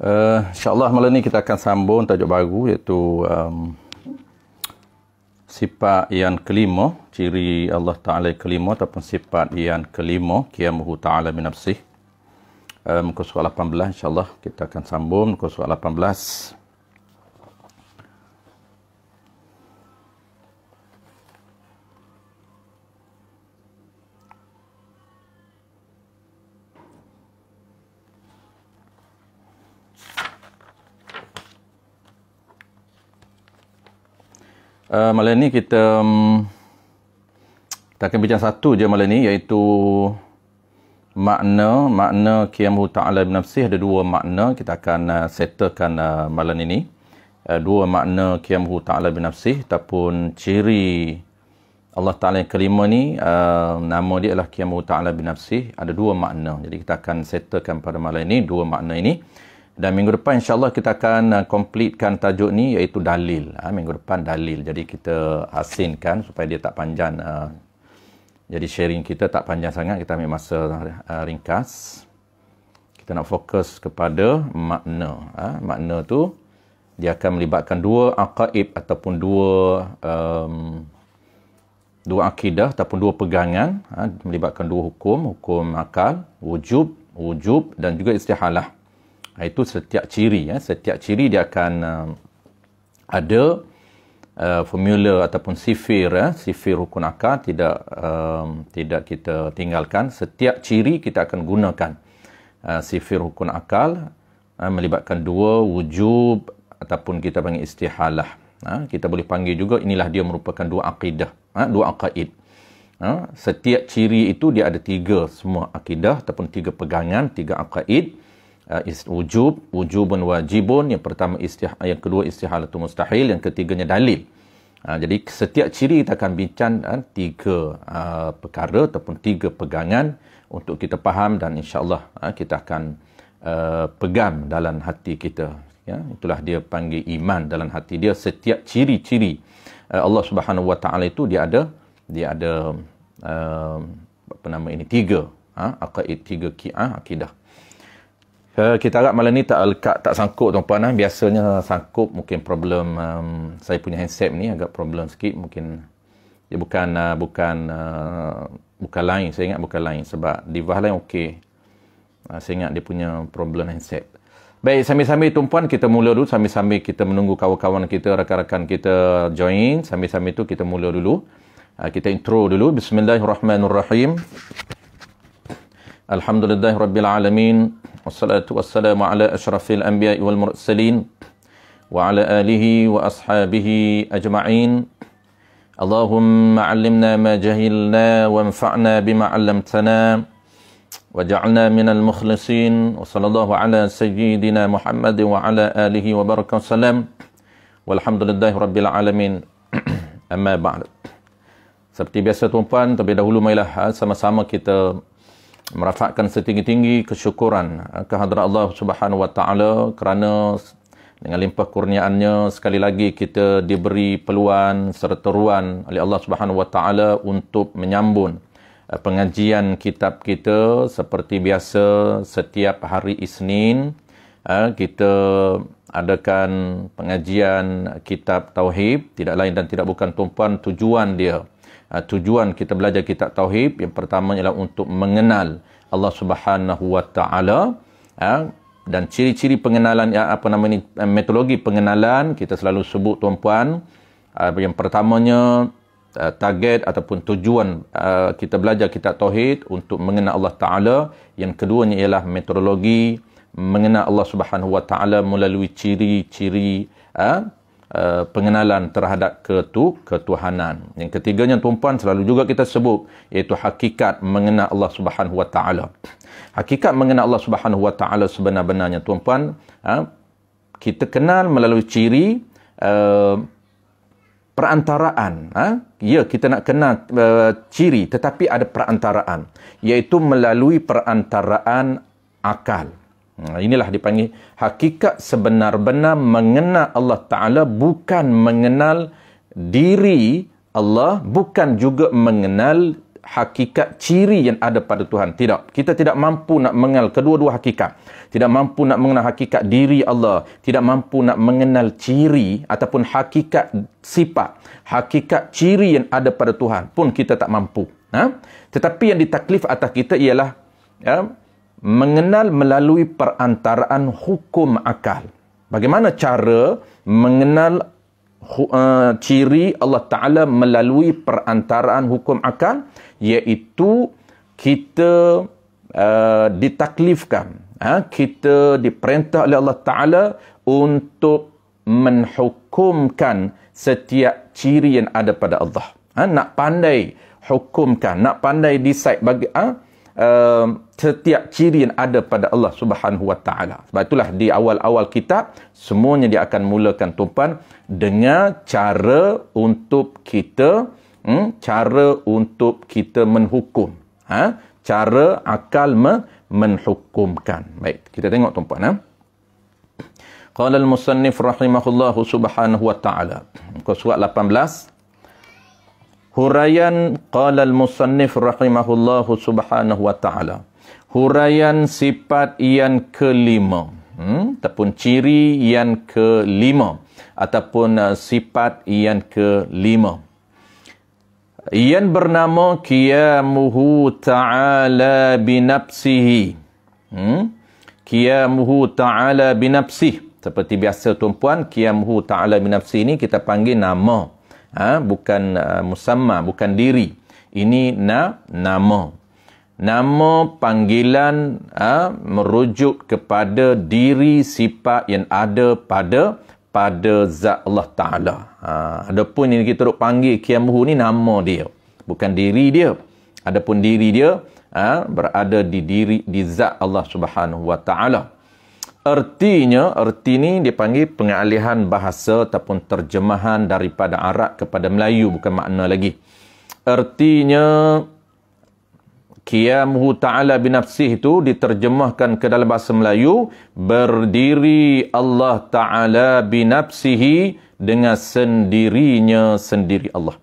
InsyaAllah malam ni kita akan sambung tajuk baru, iaitu sifat yang kelima, ciri Allah Ta'ala yang kelima ataupun sifat yang kelima, qiyamuhu ta'ala min nafsih. Muka surat 18, insyaAllah kita akan sambung muka surat 18. Malam ni kita akan bincang satu je malam ni, iaitu makna qiyamuhu ta'ala bi nafsih. Ada dua makna kita akan settlekan malam ini. Dua makna qiyamuhu ta'ala bi nafsih ataupun ciri Allah Ta'ala yang kelima ni, nama dia adalah qiyamuhu ta'ala bi nafsih. Ada dua makna. Jadi kita akan settlekan pada malam ini dua makna ini. Dan minggu depan insyaAllah kita akan completekan tajuk ni, iaitu dalil. Minggu depan dalil. Jadi kita asinkan supaya dia tak panjang. Jadi sharing kita tak panjang sangat. Kita ambil masa ringkas. Kita nak fokus kepada makna. Makna tu dia akan melibatkan dua aqaid ataupun dua akidah ataupun dua pegangan. Melibatkan dua hukum. Hukum akal, wujub dan juga istihalah. Itu setiap ciri. Setiap ciri dia akan ada formula ataupun sifir. Sifir rukun akal tidak kita tinggalkan. Setiap ciri kita akan gunakan sifir rukun akal, melibatkan dua wujub ataupun kita panggil istihalah. Kita boleh panggil juga inilah dia merupakan dua akidah, dua aqaid. Setiap ciri itu dia ada tiga semua akidah ataupun tiga pegangan, tiga aqaid. Wujubun wajibun, yang pertama yang kedua istihalatu mustahil, yang ketiganya dalil. Jadi setiap ciri kita akan bincang tiga perkara ataupun tiga pegangan untuk kita faham, dan insyaAllah kita akan pegang dalam hati kita. Itulah dia panggil iman dalam hati dia. Setiap ciri-ciri Allah Subhanahu Wa Ta'ala itu dia ada tiga aqaid, tiga akidah. Kita harap malam ni tak sangkut tuan-puan. Biasanya sangkut, mungkin problem saya punya handset ni agak problem sikit. Mungkin dia bukan lain. Saya ingat bukan lain sebab device lain okey. Saya ingat dia punya problem handset. Baik, sambil-sambil tuan-puan kita mula dulu. Sambil-sambil kita menunggu kawan-kawan kita, rakan-rakan kita join. Sambil-sambil tu kita mula dulu. Kita intro dulu. Bismillahirrahmanirrahim. Alhamdulillahirabbil alamin. Wassalatu wassalamu ala asyrafil anbiya'i wal mursalin wa ala alihi wa ashabihi ajma'in. Allahumma 'allimna ma jahilna wanfa'na bima 'allamtana waj'alna minal mukhlisin. Wa sallallahu ala sayyidina Muhammad wa ala alihi wa baraka wasallam. Walhamdulillahirabbil alamin. Amma ba'd. Seperti biasa tuan-puan, terlebih dahulu marilah sama-sama kita merafakkan setinggi-tinggi kesyukuran kehadrat Allah Subhanahu Wa Ta'ala, kerana dengan limpah kurniaannya sekali lagi kita diberi peluang serta ruang oleh Allah Subhanahu Wa Ta'ala untuk menyambung pengajian kitab kita seperti biasa. Setiap hari Isnin kita adakan pengajian kitab Tauhid. Tidak lain dan tidak bukan tuan-puan, tujuan kita belajar kitab Tauhid yang pertama ialah untuk mengenal Allah Subhanahu Wa Ta'ala, dan ciri-ciri pengenalan, metodologi pengenalan kita selalu sebut tuan-puan. Yang pertamanya target ataupun tujuan kita belajar kitab Tauhid untuk mengenal Allah Ta'ala. Yang keduanya ialah metodologi mengenal Allah Subhanahu Wa Ta'ala melalui ciri-ciri pengenalan terhadap ketuhanan. Yang ketiganya tuan-puan selalu juga kita sebut, iaitu hakikat mengenal Allah Subhanahu Wa Ta'ala. Hakikat mengenal Allah Subhanahu Wa Ta'ala sebenar-benarnya tuan-puan, kita kenal melalui ciri perantaraan. Ya, kita nak kenal ciri, tetapi ada perantaraan, iaitu melalui perantaraan akal. Inilah dipanggil hakikat sebenar-benar mengenal Allah Ta'ala, bukan mengenal diri Allah, bukan juga mengenal hakikat ciri yang ada pada Tuhan. Tidak. Kita tidak mampu nak mengenal kedua-dua hakikat. Tidak mampu nak mengenal hakikat diri Allah. Tidak mampu nak mengenal ciri ataupun hakikat sifat. Hakikat ciri yang ada pada Tuhan pun kita tak mampu. Tetapi yang ditaklif atas kita ialah mengenal melalui perantaraan hukum akal. Bagaimana cara mengenal ciri Allah Ta'ala melalui perantaraan hukum akal? Iaitu kita ditaklifkan, kita diperintah oleh Allah Ta'ala untuk menhukumkan setiap ciri yang ada pada Allah. Nak pandai hukumkan, nak pandai decide bagi setiap ciri yang ada pada Allah Subhanahu Wa Ta'ala. Sebab itulah di awal-awal kitab semuanya dia akan mulakan tuan dengan cara untuk kita menghukum. Cara akal menhukumkan. Baik, kita tengok tuan-puan. Qala al-musannif rahimahullahu subhanahu wa ta'ala. Surat 18. Huraian qala al-musannif rahimahullahu subhanahu wa ta'ala. Huraian sifat yang kelima. Ataupun ciri yang kelima. Ataupun sifat yang kelima. Yang bernama qiyamuhu ta'ala binafsihi. Qiyamuhu ta'ala binafsihi. Seperti biasa tuan-puan, qiyamuhu ta'ala binafsihi ini kita panggil nama. Bukan musamma, bukan diri. Ini nama. Nama panggilan merujuk kepada diri sifat yang ada pada zat Allah Ta'ala. Adapun yang kita duk panggil qiyamuhu ni nama dia, bukan diri dia. Adapun diri dia berada di zat Allah Subhanahu Wa Ta'ala. Erti ni dipanggil pengalihan bahasa ataupun terjemahan daripada Arab kepada Melayu, bukan makna lagi. Ertinya qiyamuhu ta'ala binafsih itu diterjemahkan ke dalam bahasa Melayu, berdiri Allah Ta'ala binafsihi, dengan sendirinya sendiri Allah.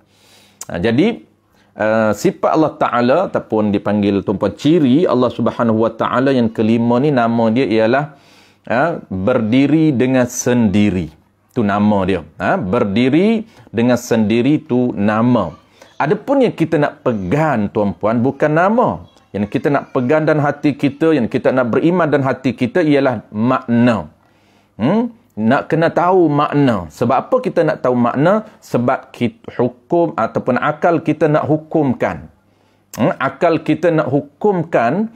Jadi sifat Allah Ta'ala ataupun dipanggil tuan-puan ciri Allah Subhanahu Wa Ta'ala yang kelima ni, nama dia ialah berdiri dengan sendiri. Itu nama dia. Berdiri dengan sendiri itu nama. Adapun yang kita nak pegang tuan-puan bukan nama. Yang kita nak pegang dalam hati kita, yang kita nak beriman dalam hati kita ialah makna. Nak kena tahu makna. Sebab apa kita nak tahu makna? Sebab kita hukum ataupun akal kita nak hukumkan. Akal kita nak hukumkan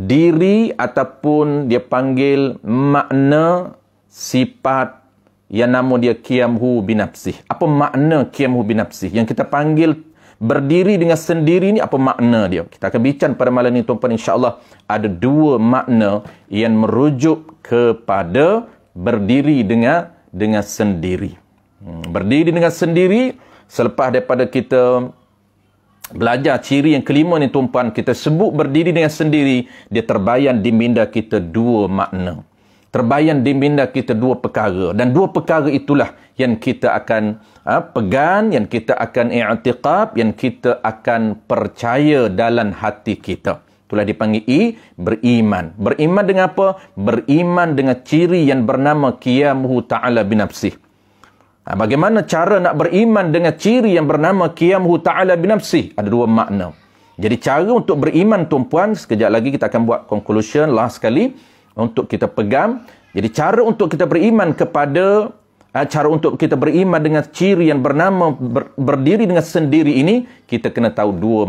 diri ataupun dia panggil makna sifat yang nama dia qiyamuhu binafsih. Apa makna qiyamuhu binafsih? Yang kita panggil berdiri dengan sendiri ni, apa makna dia? Kita akan bincang pada malam ni tuan-tuan, insya-Allah ada dua makna yang merujuk kepada berdiri dengan sendiri. Berdiri dengan sendiri, selepas daripada kita belajar ciri yang kelima ni tuan-puan, kita sebut berdiri dengan sendiri, dia terbayang di minda kita dua makna. Terbayang di minda kita dua perkara. Dan dua perkara itulah yang kita akan pegang, yang kita akan i'tiqad, yang kita akan percaya dalam hati kita. Itulah dipanggil beriman. Beriman dengan apa? Beriman dengan ciri yang bernama qiyamuhu ta'ala binafsih. Bagaimana cara nak beriman dengan ciri yang bernama qiyamuhu ta'ala binafsih? Ada dua makna. Jadi cara untuk beriman tuan-puan, sekejap lagi kita akan buat conclusion last sekali untuk kita pegang. Jadi cara untuk kita beriman kepada cara untuk kita beriman dengan ciri yang bernama berdiri dengan sendiri ini, kita kena tahu dua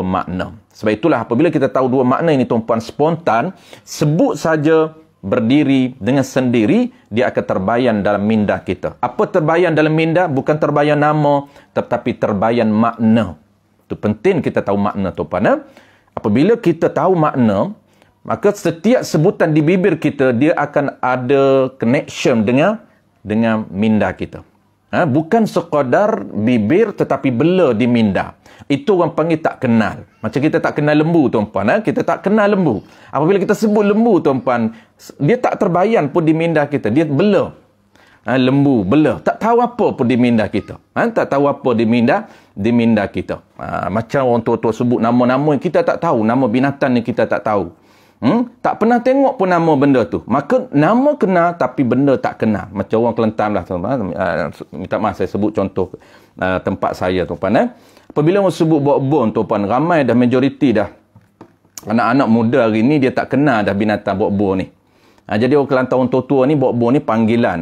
makna. Sebab itulah apabila kita tahu dua makna ini tuan-puan, spontan sebut saja berdiri dengan sendiri, dia akan terbayang dalam minda kita. Apa terbayang dalam minda? Bukan terbayang nama, tetapi terbayang makna. Itu penting kita tahu makna tuan-puan. Apabila kita tahu makna, maka setiap sebutan di bibir kita, dia akan ada connection dengan minda kita. Bukan sekadar bibir tetapi bela di minda. Itu orang panggil tak kenal. Macam kita tak kenal lembu tuan-puan. Kita tak kenal lembu. Apabila kita sebut lembu tuan-puan, dia tak terbayang pun di minda kita. Dia bela. lembu, bela. Tak tahu apa pun di minda kita. Tak tahu apa di minda kita. Macam orang tua-tua sebut nama-nama yang kita tak tahu. Nama binatang yang kita tak tahu. Tak pernah tengok pun nama benda tu. Maka nama kenal tapi benda tak kenal. Macam orang Kelantan lah. Minta maaf saya sebut contoh tempat saya tuan-tuan. Apabila orang sebut bok-bon tuan-tuan, ramai dah majoriti dah. Anak-anak muda hari ni dia tak kenal dah binatang bok-bon ni. Jadi orang Kelantan orang tua-tua ni bok-bon ni panggilan.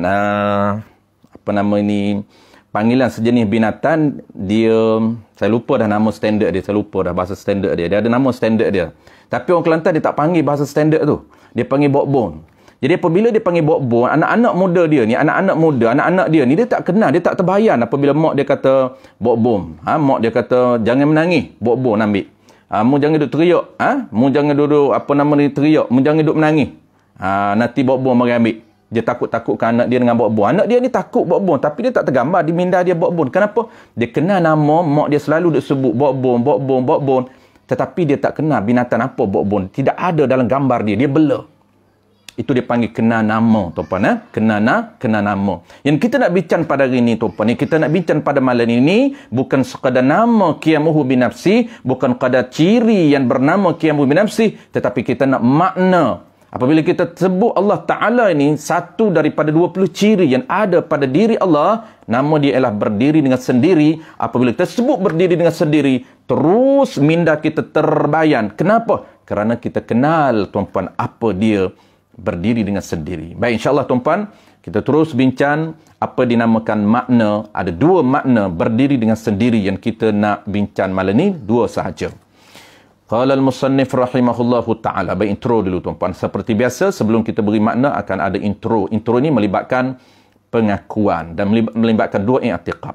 Apa nama ni? Panggilan sejenis binatang. Dia, saya lupa dah nama standard dia. Saya lupa dah bahasa standard dia. Dia ada nama standard dia. Tapi orang Kelantan dia tak panggil bahasa standard tu. Dia panggil bok-bon. Jadi apabila dia panggil bok-bon, anak-anak muda dia ni, anak-anak dia ni, dia tak kenal, dia tak terbayan apabila mak dia kata bok-bom. Mak dia kata, jangan menangis, bok-bom ambil. Mu jangan duduk teriak. Mu jangan duduk, apa nama ni, teriak. Mu jangan duduk menangis. Nanti bok-bom mari ambil. Dia takut-takutkan anak dia dengan bok-bom. Anak dia ni takut bok-bom, tapi dia tak tergambar di minda dia bok-bom. Kenapa? Dia kenal nama, mak dia selalu duk sebut bok-bom, bok-bom, bok-bom. Tetapi dia tak kenal binatang apa bok-bom. Tidak ada dalam gambar dia. Dia bela. Itu dia panggil kena nama, tuan-tuan. Kena nama. Yang kita nak bincang pada hari ini, tuan-tuan, kita nak bincang pada malam ini bukan sekadar nama qiyamuhu binafsi, bukan sekadar ciri yang bernama qiyamuhu binafsi, tetapi kita nak makna. Apabila kita sebut Allah Ta'ala ini satu daripada 20 ciri yang ada pada diri Allah, nama dia ialah berdiri dengan sendiri. Apabila kita sebut berdiri dengan sendiri, terus minda kita terbayan. Kenapa? Kerana kita kenal, tuan-tuan, apa dia berdiri dengan sendiri. Baik, insyaAllah tuan-tuan, kita terus bincang apa dinamakan makna. Ada dua makna berdiri dengan sendiri yang kita nak bincang malam ni, dua sahaja. Qala al-musannif rahimahullahu ta'ala. Baik, intro dulu tuan-tuan. Seperti biasa, sebelum kita beri makna akan ada intro. Intro ni melibatkan pengakuan dan melibatkan dua i'tiqad.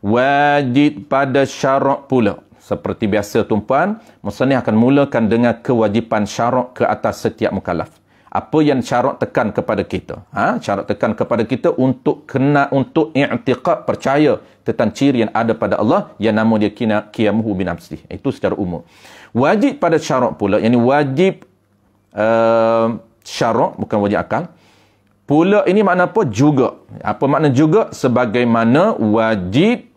Wajib pada syarak pula. Seperti biasa tuan-tuan, musannif akan mulakan dengan kewajipan syarak ke atas setiap mukallaf. Apa yang syarat tekan kepada kita? Syarat tekan kepada kita untuk untuk i'tiqad, percaya tentang ciri yang ada pada Allah yang nama dia qiyamuhu binafsih. Itu secara umum. Wajib pada syarat pula, yakni wajib syarat, bukan wajib akal. Pula ini makna apa? Juga. Apa makna juga? Sebagaimana wajib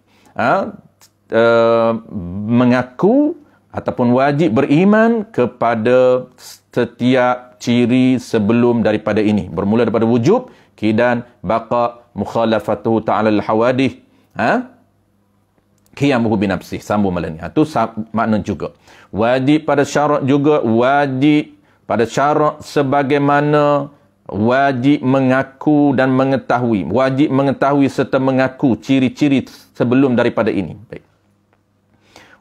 mengaku ataupun wajib beriman kepada setiap ciri sebelum daripada ini. Bermula daripada wujub, kidan, baqa, mukhalafatuhu ta'ala al-hawadih. Qiyamuhu binafsih. Sambung malam ni. Itu makna juga. Wajib pada syarat juga. Wajib pada syarat sebagaimana wajib mengaku dan mengetahui. Wajib mengetahui serta mengaku ciri-ciri sebelum daripada ini. Baik.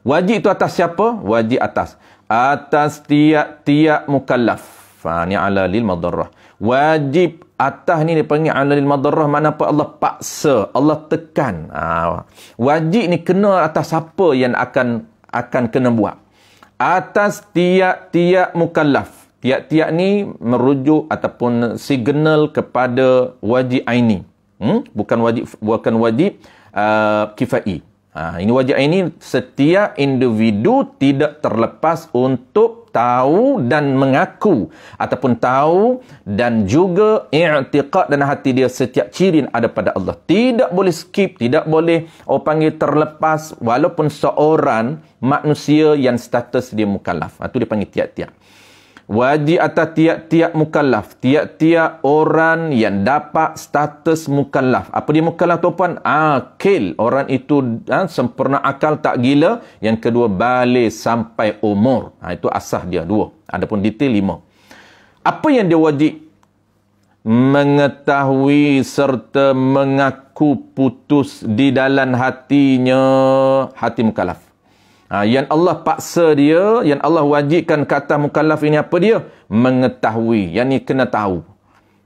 Wajib itu atas siapa? Wajib atas tiap-tiap mukallaf. Ni ala lil madarrah. Wajib atas ni dipanggil ala lil madarrah, makna apa? Allah paksa, Allah tekan. Wajib ni kena atas siapa yang akan kena buat. Atas tiap-tiap mukallaf. Tiap-tiap ni merujuk ataupun signal kepada wajib aini. Bukan wajib kifai. Ini wajib ini setiap individu tidak terlepas untuk tahu dan mengaku ataupun tahu dan juga i'tiqad dalam hati dia setiap ciri yang ada pada Allah. Tidak boleh skip, tidak boleh panggil terlepas walaupun seorang manusia yang status dia mukallaf. Itu dia panggil tiap-tiap. Wajib atas tiap-tiap mukallaf, tiap-tiap orang yang dapat status mukallaf. Apa dia mukallaf tu puan? Akil. Orang itu sempurna akal, tak gila. Yang kedua, balik sampai umur. Itu asas dia, 2. Adapun detail 5. Apa yang dia wajib? Mengetahui serta mengaku putus di dalam hatinya, hati mukallaf. Yang Allah paksa dia, yang Allah wajibkan kata mukallaf ini apa dia? Mengetahui. Yang ni kena tahu.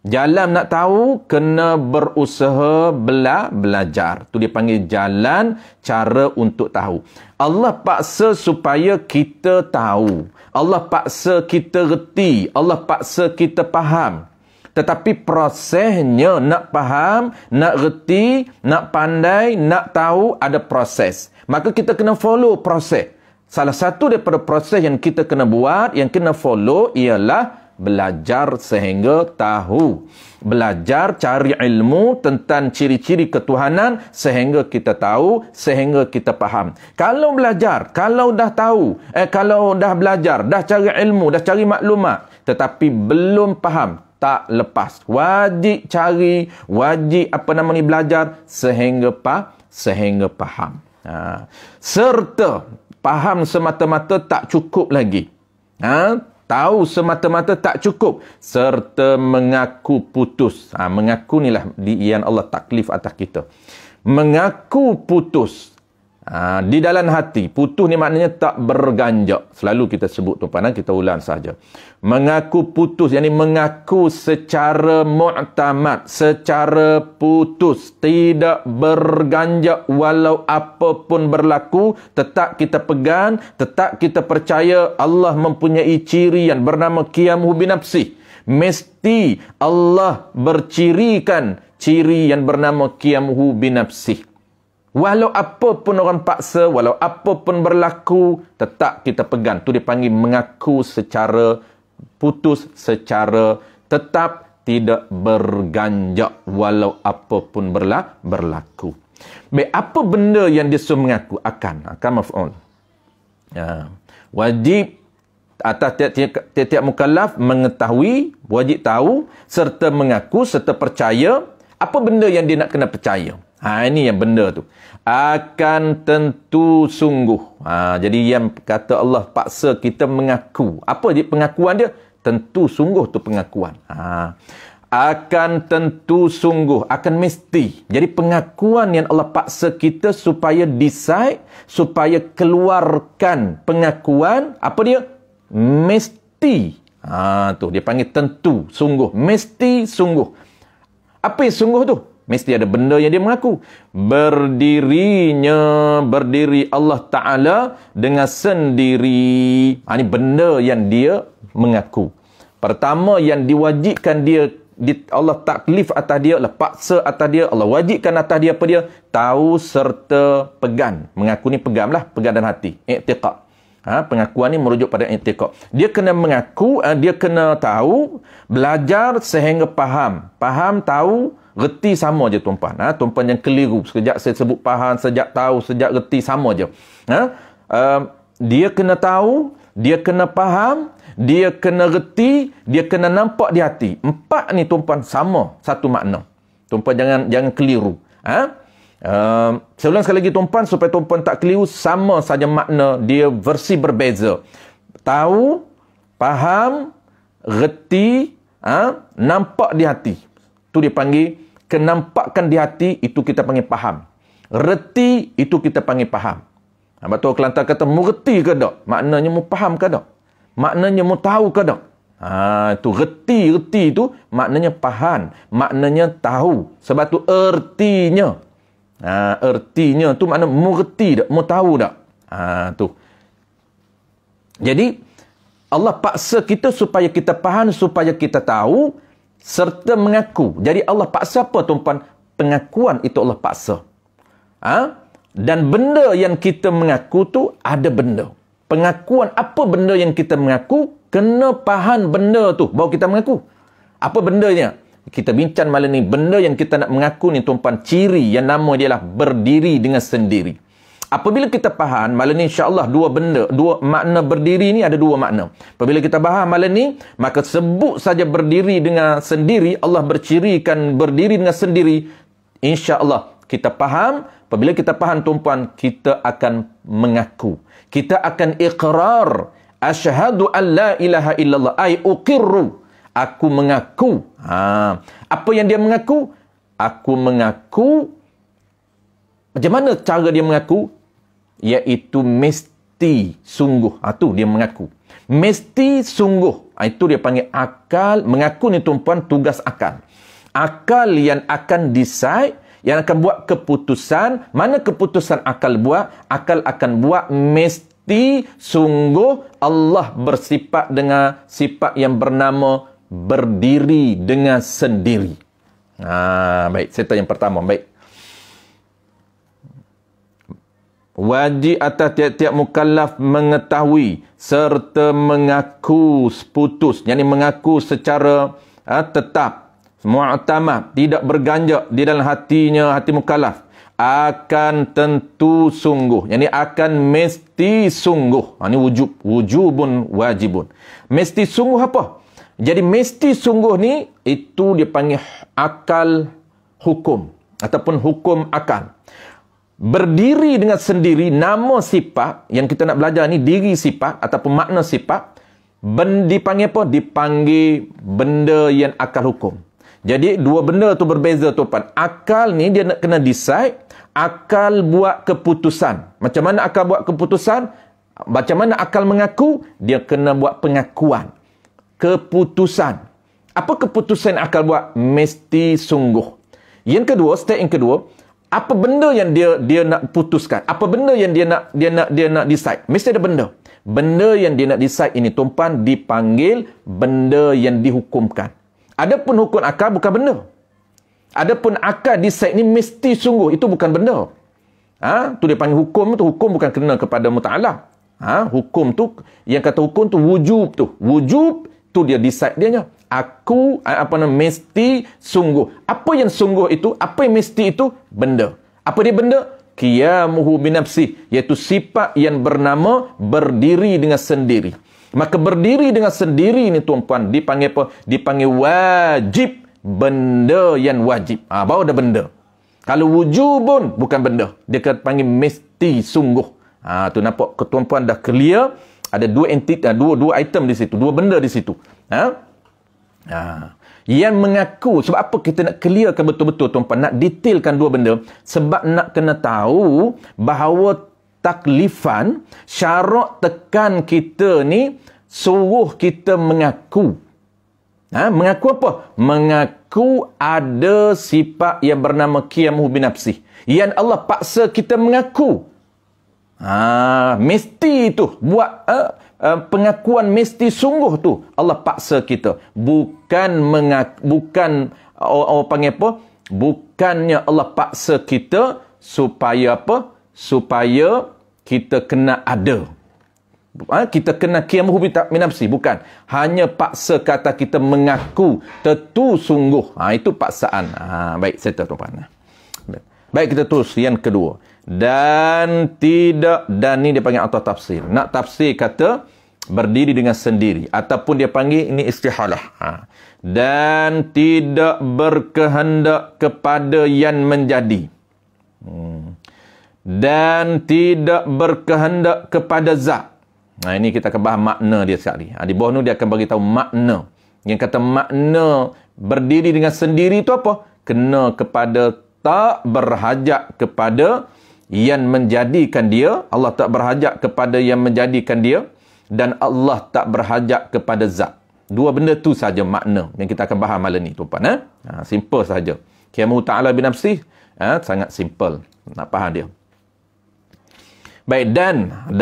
Jalan nak tahu, kena berusaha belajar. Tu dia panggil jalan, cara untuk tahu. Allah paksa supaya kita tahu. Allah paksa kita reti. Allah paksa kita faham. Tetapi prosesnya nak faham, nak reti, nak pandai, nak tahu, ada proses. Maka kita kena follow proses. Salah satu daripada proses yang kita kena buat, yang kena follow ialah belajar sehingga tahu. Belajar, cari ilmu tentang ciri-ciri ketuhanan sehingga kita tahu, sehingga kita faham. Kalau belajar, kalau dah tahu, kalau dah belajar, dah cari ilmu, dah cari maklumat, tetapi belum faham, tak lepas. Wajib cari, wajib belajar sehingga faham. Serta faham semata-mata tak cukup lagi. Tahu semata-mata tak cukup, serta mengaku putus. Mengaku inilah yang Allah taklif atas kita. Mengaku putus di dalam hati. Putus ni maknanya tak berganjak. Selalu kita sebut tuan-tuan, kita ulang saja. Mengaku putus, yakni mengaku secara mu'tamad, secara putus, tidak berganjak walau apapun berlaku, tetap kita pegang, tetap kita percaya Allah mempunyai ciri yang bernama qiyamuhu binafsih. Mesti Allah bercirikan ciri yang bernama qiyamuhu binafsih. Walau apa pun orang paksa, walau apa pun berlaku, tetap kita pegang. Tu dipanggil mengaku secara putus, secara tetap, tidak berganjak walau apa pun berlaku. Baik, apa benda yang dia suruh mengaku? Akan maf'ul. Wajib atas tiap-tiap mukallaf mengetahui, wajib tahu, serta mengaku, serta percaya. Apa benda yang dia nak kena percaya? Ini yang benda tu. Akan tentu sungguh. Jadi yang kata Allah paksa kita mengaku. Apa dia pengakuan dia? Tentu sungguh tu pengakuan. Akan tentu sungguh. Akan mesti. Jadi pengakuan yang Allah paksa kita supaya decide, supaya keluarkan pengakuan. Apa dia? Mesti. Tu dia panggil tentu sungguh. Mesti sungguh. Apa yang sungguh tu? Mesti ada benda yang dia mengaku. Berdiri Allah Ta'ala dengan sendiri. Ini benda yang dia mengaku. Pertama yang diwajibkan dia, Allah taklif atas dia, Allah paksa atas dia, Allah wajibkan atas dia apa dia? Tahu serta pegang. Mengaku ni peganglah, pegang dalam hati. I'tiqad. Pengakuan ni merujuk pada i'tiqad. Dia kena mengaku, dia kena tahu, belajar sehingga faham. Faham, tahu, reti sama je tuan-tuan. Tuan-tuan yang keliru. Sekejap saya sebut faham, sekejap tahu, sekejap reti, sama je. Dia kena tahu, dia kena faham, dia kena reti, dia kena nampak di hati. Empat ni tuan-tuan sama satu makna. Tuan-tuan jangan keliru. Saya ulang sekali lagi tuan-tuan supaya tuan-tuan tak keliru, sama saja makna, dia versi berbeza. Tahu, faham, reti, nampak di hati. Itu dia panggil kenampakan di hati, itu kita panggil faham. Reti, itu kita panggil faham. Betul Kelantan kata, mu reti ke tak? Maknanya mu faham ke tak? Maknanya mu tahu ke tak? Itu reti itu maknanya faham, maknanya tahu. Sebab tu ertinya. Ertinya tu makna mu reti tak? Mu tahu tak? Tu. Jadi Allah paksa kita supaya kita faham, supaya kita tahu serta mengaku. Jadi Allah paksa apa tuan-tuan? Pengakuan itu Allah paksa. Dan benda yang kita mengaku tu ada benda. Pengakuan apa benda yang kita mengaku, kena faham benda tu baru kita mengaku. Apa bendanya? Kita bincang malam ni. Benda yang kita nak mengaku ni tuan-tuan, ciri yang nama dia lah berdiri dengan sendiri. Apabila kita faham malam ni, insya-Allah dua makna berdiri ni ada dua makna. Apabila kita faham malam ni, maka sebut saja berdiri dengan sendiri, Allah bercirikan berdiri dengan sendiri, insya-Allah kita faham. Apabila kita faham tuan-tuan, kita akan mengaku. Kita akan iqrar. Asyhadu an la ilaha illallah. Ai uqirru. Aku mengaku. Apa yang dia mengaku? Aku mengaku. Macam mana cara dia mengaku? Iaitu mesti sungguh. Itu dia mengaku. Mesti sungguh. Itu dia panggil akal. Mengaku ni tuan-tuan tugas akal. Akal yang akan decide, yang akan buat keputusan. Mana keputusan akal buat? Akal akan buat mesti sungguh Allah bersifat dengan sifat yang bernama berdiri dengan sendiri. Baik, saya tanya yang pertama. Baik. Wajib atas tiap-tiap mukallaf mengetahui serta mengaku putus, yakni mengaku secara tetap, mu'tamad, tidak berganjak di dalam hatinya, hati mukallaf, akan tentu sungguh, yakni akan mesti sungguh. Ini wujub, wujubun wajibun. Mesti sungguh apa? Jadi mesti sungguh ni, itu dia panggil akal hukum ataupun hukum akal. Berdiri dengan sendiri, nama sifat yang kita nak belajar ni, diri sifat ataupun makna sifat, dipanggil apa? Dipanggil benda yang akal hukum. Jadi dua benda tu berbeza tuan. Akal ni dia nak kena decide, akal buat keputusan. Macam mana akal buat keputusan? Macam mana akal mengaku? Dia kena buat pengakuan. Keputusan. Apa keputusan akal buat? Mesti sungguh. Yang kedua, step yang kedua, apa benda yang dia nak putuskan? Apa benda yang dia nak decide? Mesti ada benda. Benda yang dia nak decide ini tuan dipanggil benda yang dihukumkan. Adapun hukum akal bukan benda. Adapun akal decide ni mesti sungguh, itu bukan benda. Tu dia panggil hukum tu. Hukum bukan kena kepada muta'allah. Hukum tu, yang kata hukum tu wujub tu. Wujub tu dia decide dianya. Aku mesti sungguh. Apa yang sungguh itu? Apa yang mesti itu? Benda. Apa dia benda? Qiyamuhu binafsih, iaitu sifat yang bernama berdiri dengan sendiri. Maka berdiri dengan sendiri ni tuan-puan dipanggil apa? Dipanggil wajib, benda yang wajib. Baru ada benda. Kalau wujubun bukan benda, dia kata panggil mesti sungguh. Tu nampak tuan-puan dah clear. Ada dua item di situ, dua benda di situ. Yang mengaku, sebab apa kita nak clearkan betul-betul tuan-puan, nak detailkan dua benda, sebab nak kena tahu bahawa taklifan, syarat tekan kita ni suruh kita mengaku. Mengaku apa? Mengaku ada sifat yang bernama qiyamuhu binafsih, yang Allah paksa kita mengaku. Mesti itu buat pengakuan mesti sungguh tu Allah paksa kita, bukan orang panggil apa, bukannya Allah paksa kita supaya apa, supaya kita kena ada, kita kena qiyamuhu binafsi, bukan, hanya paksa kata kita mengaku tentu sungguh. Itu paksaan. Baik, settle tuan-tuan. Baik, kita terus yang kedua. Dan tidak, dan ni dia panggil atau tafsir. Nak tafsir kata berdiri dengan sendiri, ataupun dia panggil ini istihalah. Dan tidak berkehendak kepada yang menjadi. Dan tidak berkehendak kepada zat. Ini kita akan bahas makna dia sekali. Di bawah ni dia akan bagi tahu makna. Yang kata makna berdiri dengan sendiri itu apa? Kena kepada tak berhajat kepada yang menjadikan dia. Allah tak berhajat kepada yang menjadikan dia, dan Allah tak berhajat kepada zat. Dua benda tu saja makna yang kita akan bahas malam ni tuan-tuan. Simple saja. Qiyamuhu ta'ala binafsih, sangat simple nak faham dia. Baik, dan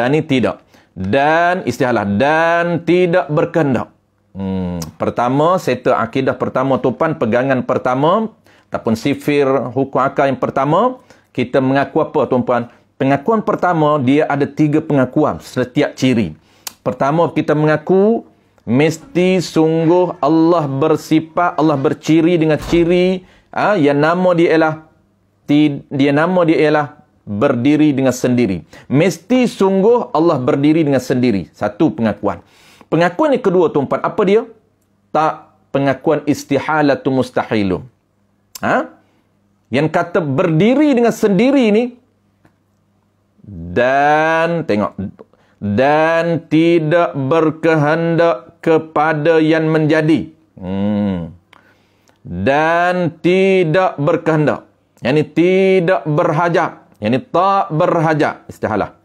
ni tidak. Dan istihalah, dan tidak berkehendak. Pertama, settle akidah pertama tuan, pegangan pertama ataupun sifir hukum akal yang pertama, kita mengaku apa tuan-puan? Pengakuan pertama, dia ada 3 pengakuan setiap ciri. Pertama, kita mengaku mesti sungguh Allah bersifat, Allah berciri dengan ciri yang nama dia ialah berdiri dengan sendiri. Mesti sungguh Allah berdiri dengan sendiri. Satu pengakuan. Pengakuan yang kedua tuan-puan, apa dia? Tak, pengakuan istihalatu mustahilun. Yang kata berdiri dengan sendiri ni, dan tengok, dan tidak berkehendak kepada yang menjadi. Dan tidak berkehendak, yakni tidak berhajat, yakni tak berhajat, istihalah,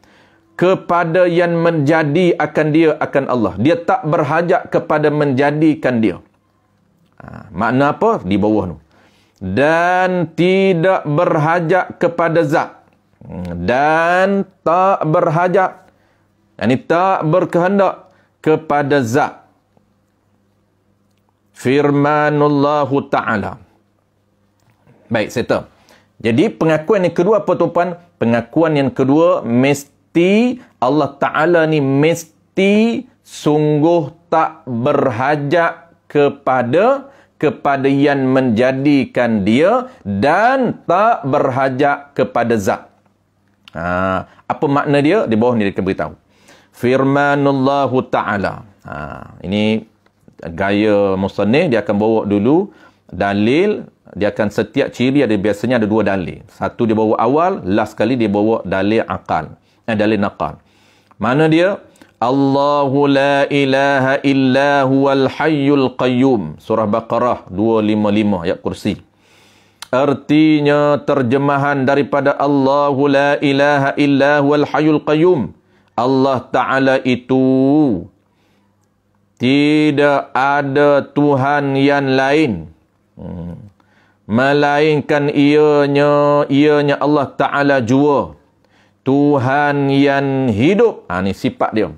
kepada yang menjadi akan dia, akan Allah. Dia tak berhajat kepada menjadikan dia. Makna apa? Di bawah tu. Dan tidak berhajat kepada zat. Dan tak berhajat, yakni tak berkehendak kepada zat. Firmanullahu ta'ala. Baik, settle. Jadi pengakuan yang kedua apa tuan-puan? Pengakuan yang kedua, mesti Allah Ta'ala ni mesti sungguh tak berhajat kepada yang menjadikan dia dan tak berhajat kepada zat. Apa makna dia? Di bawah ni dia akan beritahu. Firmanullahu Ta'ala. Ini gaya musannif, dia akan bawa dulu dalil. Dia akan setiap ciri biasanya ada dua dalil. Satu dia bawa awal, last kali dia bawa dalil akal. Dalil naqal. Mana dia? Allahu la ilaha illa huwal hayyul qayyum. Surah Baqarah 255 ayat kursi. Artinya terjemahan daripada Allahu la ilaha illa huwal hayyul qayyum. Allah Ta'ala itu tidak ada Tuhan yang lain. Melainkan ianya Allah Ta'ala jua Tuhan yang hidup. Ni sifat dia.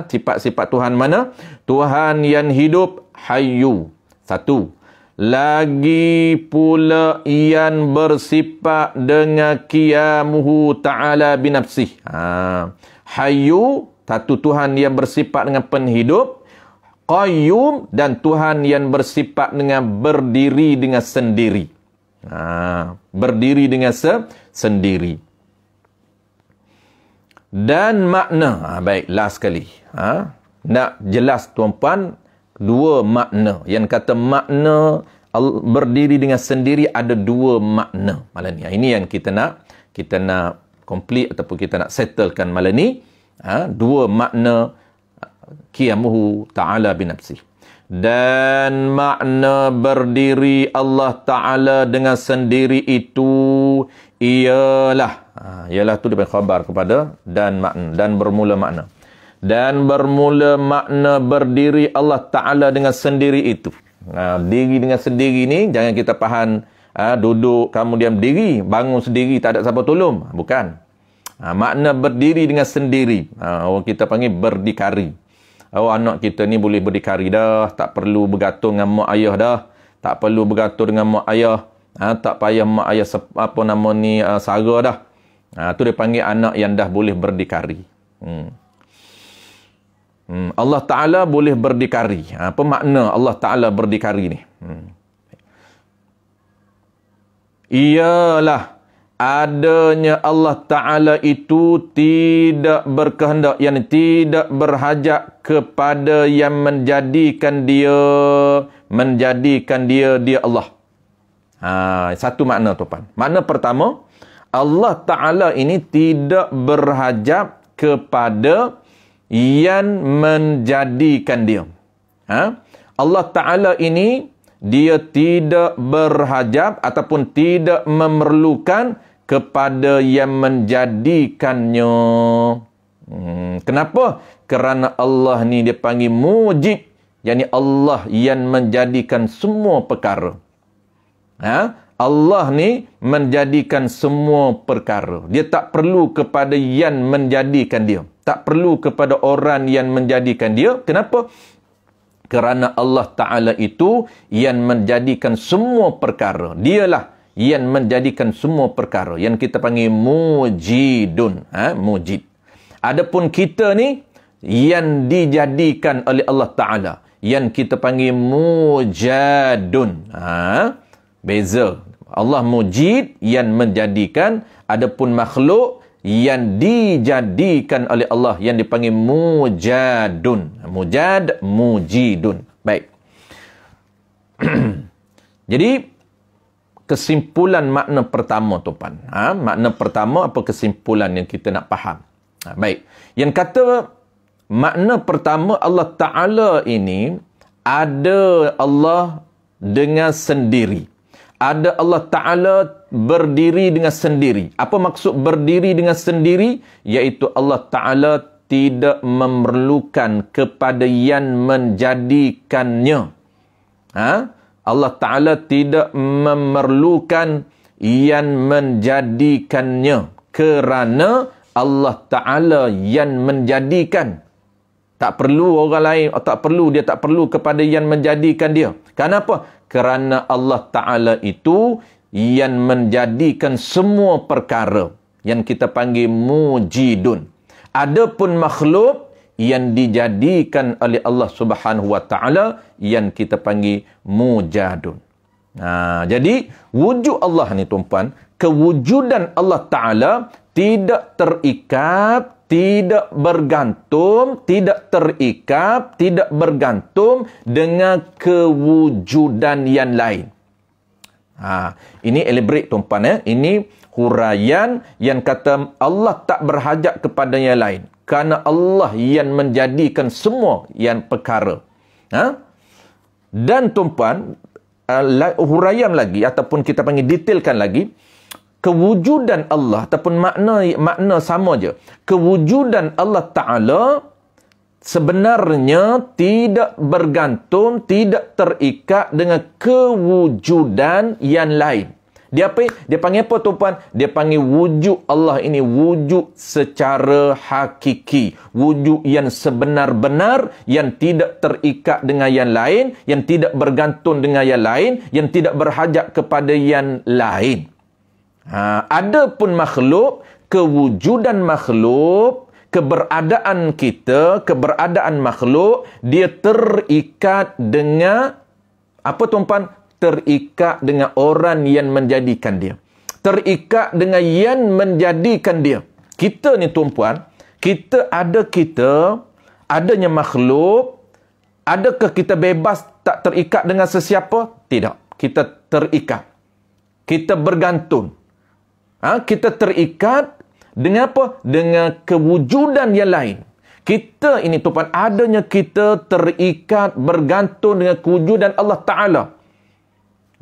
Sifat-sifat Tuhan mana? Tuhan yang hidup, hayyu. Satu. Lagi pula yang bersifat dengan qiyamuhu ta'ala binafsih. Hayyu, satu Tuhan yang bersifat dengan penghidup. Qayyum, dan Tuhan yang bersifat dengan berdiri dengan sendiri. Berdiri dengan sendiri. Dan makna, baik, last sekali. Nak jelas tuan-puan, dua makna. Yang kata makna berdiri dengan sendiri ada dua makna malam ni. Ini yang kita nak complete ataupun kita nak settlekan malam ni. Dua makna qiyamuhu ta'ala binafsih. Dan makna berdiri Allah Ta'ala dengan sendiri itu ialah tu dia khabar kepada dan makna, dan bermula makna. Dan bermula makna berdiri Allah Ta'ala dengan sendiri itu. Diri dengan sendiri ni jangan kita faham duduk kemudian diri, bangun sendiri tak ada siapa tolong. Bukan. Makna berdiri dengan sendiri. Orang kita panggil berdikari. Anak kita ni boleh berdikari dah, tak perlu bergantung dengan mak ayah dah, tak perlu bergantung dengan mak ayah, tak payah mak ayah sara dah. Tu dia panggil anak yang dah boleh berdikari. Allah Ta'ala boleh berdikari. Apa makna Allah Ta'ala berdikari ni? Ialah adanya Allah Ta'ala itu tidak berkehendak, yang tidak berhajat kepada yang menjadikan dia Allah. Satu makna tuan. Makna pertama, Allah Ta'ala ini tidak berhajat kepada yang menjadikan dia. Allah Ta'ala ini dia tidak berhajat ataupun tidak memerlukan kepada yang menjadikannya. Kenapa? Kerana Allah ni dia panggil mujib, yakni Allah yang menjadikan semua perkara. Allah ni menjadikan semua perkara. Dia tak perlu kepada yang menjadikan dia. Tak perlu kepada orang yang menjadikan dia. Kenapa? Kerana Allah Ta'ala itu yang menjadikan semua perkara. Dialah yang menjadikan semua perkara. Yang kita panggil mujidun. Mujid. Adapun kita ni yang dijadikan oleh Allah Ta'ala. Yang kita panggil mujadun. Beza. Allah mujid yang menjadikan. Adapun makhluk yang dijadikan oleh Allah yang dipanggil mujadun. Mujad, mujidun. Baik. Jadi kesimpulan makna pertama tuan. Makna pertama apa kesimpulan yang kita nak faham? Baik. Yang kata makna pertama Allah Ta'ala ini ada Allah dengan sendiri. Ada Allah Ta'ala berdiri dengan sendiri. Apa maksud berdiri dengan sendiri? Iaitu Allah Ta'ala tidak memerlukan kepada yang menjadikannya. Allah Ta'ala tidak memerlukan yang menjadikannya. Kerana Allah Ta'ala yang menjadikan. Tak perlu orang lain, dia tak perlu kepada yang menjadikan dia. Kenapa? Kerana Allah Ta'ala itu yang menjadikan semua perkara. yang kita panggil mujidun. Adapun makhluk yang dijadikan oleh Allah Subhanahu wa taala yang kita panggil mujadun. Jadi wujud Allah ni tuan-puan, kewujudan Allah taala tidak terikat, tidak bergantung, tidak terikat, tidak bergantung dengan kewujudan yang lain. Ini elaborate tuan-puan. Ini huraian yang kata Allah tak berhajat kepada yang lain. Kerana Allah yang menjadikan semua yang perkara. Dan tuan-puan, huraian lagi ataupun kita panggil detailkan lagi, kewujudan Allah ataupun makna sama je. Kewujudan Allah Ta'ala sebenarnya tidak bergantung, tidak terikat dengan kewujudan yang lain. Dia panggil apa tuan-puan? Dia panggil wujud Allah ini wujud secara hakiki. Wujud yang sebenar-benar, yang tidak terikat dengan yang lain, yang tidak bergantung dengan yang lain, yang tidak berhajat kepada yang lain. Adapun makhluk, kewujudan makhluk, keberadaan kita, keberadaan makhluk, dia terikat dengan apa tuan-puan? Terikat dengan orang yang menjadikan dia. Terikat dengan yang menjadikan dia. Kita ni tuan-puan, adanya makhluk, adakah kita bebas tak terikat dengan sesiapa? Tidak. Kita terikat. Kita bergantung. Kita terikat dengan apa? Dengan kewujudan yang lain. Kita ini tuan-puan, adanya kita terikat, bergantung dengan kewujudan Allah Ta'ala.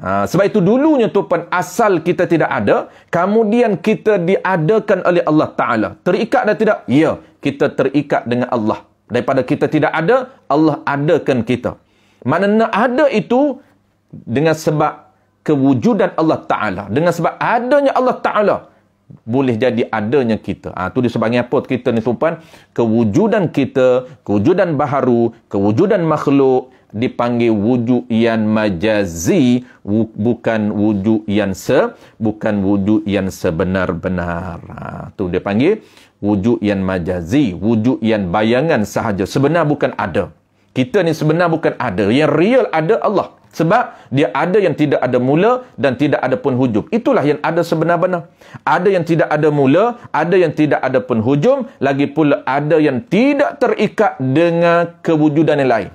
Sebab itu dulunya tuan-puan, asal kita tidak ada, kemudian kita diadakan oleh Allah Ta'ala. Terikat dan tidak? Ya, kita terikat dengan Allah. Daripada kita tidak ada, Allah adakan kita. Maknanya ada itu dengan sebab kewujudan Allah Ta'ala. Dengan sebab adanya Allah Ta'ala, boleh jadi adanya kita. Itu disebabkan apa kita ni tuan-puan? Kewujudan kita, kewujudan baharu, kewujudan makhluk, dipanggil wujud yang majazi, bukan wujud yang sebenar-benar. Tu dia panggil wujud yang majazi, wujud yang bayangan sahaja. Sebenar bukan ada. Kita ni sebenar bukan ada. Yang real ada Allah. Sebab dia ada yang tidak ada mula dan tidak ada pun hujung. Itulah yang ada sebenar-benar. Ada yang tidak ada mula, ada yang tidak ada pun hujung, lagi pula ada yang tidak terikat dengan kewujudan yang lain.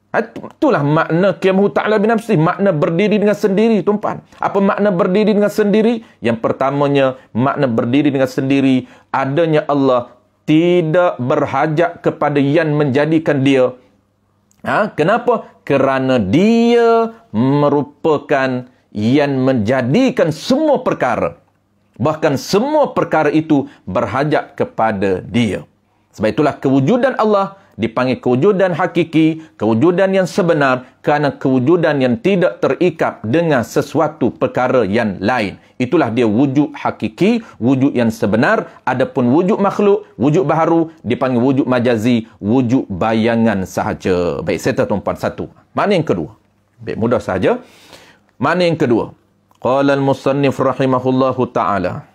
Itulah makna qiyamuhu ta'ala binafsi, makna berdiri dengan sendiri tuan-puan. Apa makna berdiri dengan sendiri? Yang pertamanya, makna berdiri dengan sendiri, adanya Allah tidak berhajat kepada yang menjadikan dia. Kenapa? Kerana dia merupakan yang menjadikan semua perkara. Bahkan semua perkara itu berhajat kepada dia. Sebab itulah kewujudan Allah dipanggil kewujudan hakiki, kewujudan yang sebenar, kerana kewujudan yang tidak terikat dengan sesuatu perkara yang lain. Itulah dia wujud hakiki, wujud yang sebenar. Adapun wujud makhluk, wujud baharu, dipanggil wujud majazi, wujud bayangan sahaja. Baik, saya tuan-puan satu. Makna yang kedua. Baik, mudah sahaja. Makna yang kedua. Qala al-musannif rahimahullahu ta'ala.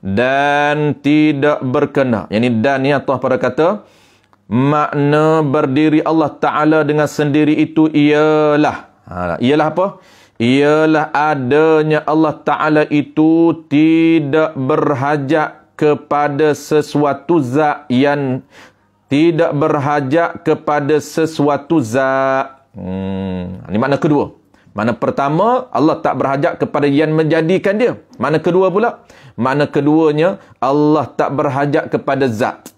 Dan tidak berkena. Yang ini dan ni Allah pada kata, makna berdiri Allah Ta'ala dengan sendiri itu ialah. Ialah apa? Ialah adanya Allah Ta'ala itu tidak berhajat kepada sesuatu zat yang tidak berhajat kepada sesuatu zat. Ini makna kedua. Makna pertama, Allah tak berhajat kepada yang menjadikan dia. Makna kedua pula, makna keduanya, Allah tak berhajat kepada zat.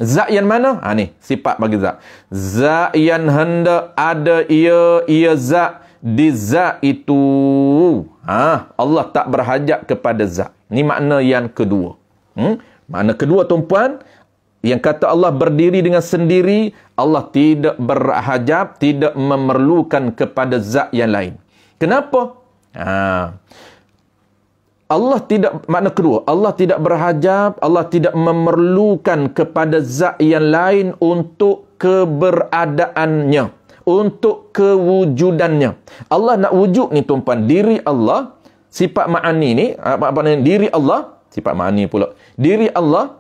Zat yang mana? Ni, sifat bagi zat. Zat yang hendak ada ia zat. Di zat itu, Allah tak berhajat kepada zat. Ni makna yang kedua. Makna kedua tuan-puan, yang kata Allah berdiri dengan sendiri, Allah tidak berhajat, tidak memerlukan kepada zat yang lain. Kenapa? Allah tidak, makna kedua, Allah tidak berhajat, Allah tidak memerlukan kepada zat yang lain untuk keberadaannya, untuk kewujudannya. Allah nak wujud ni tuan-puan, diri Allah sifat ma'ani ni, apa namanya, diri Allah, sifat ma'ani pula. Diri Allah,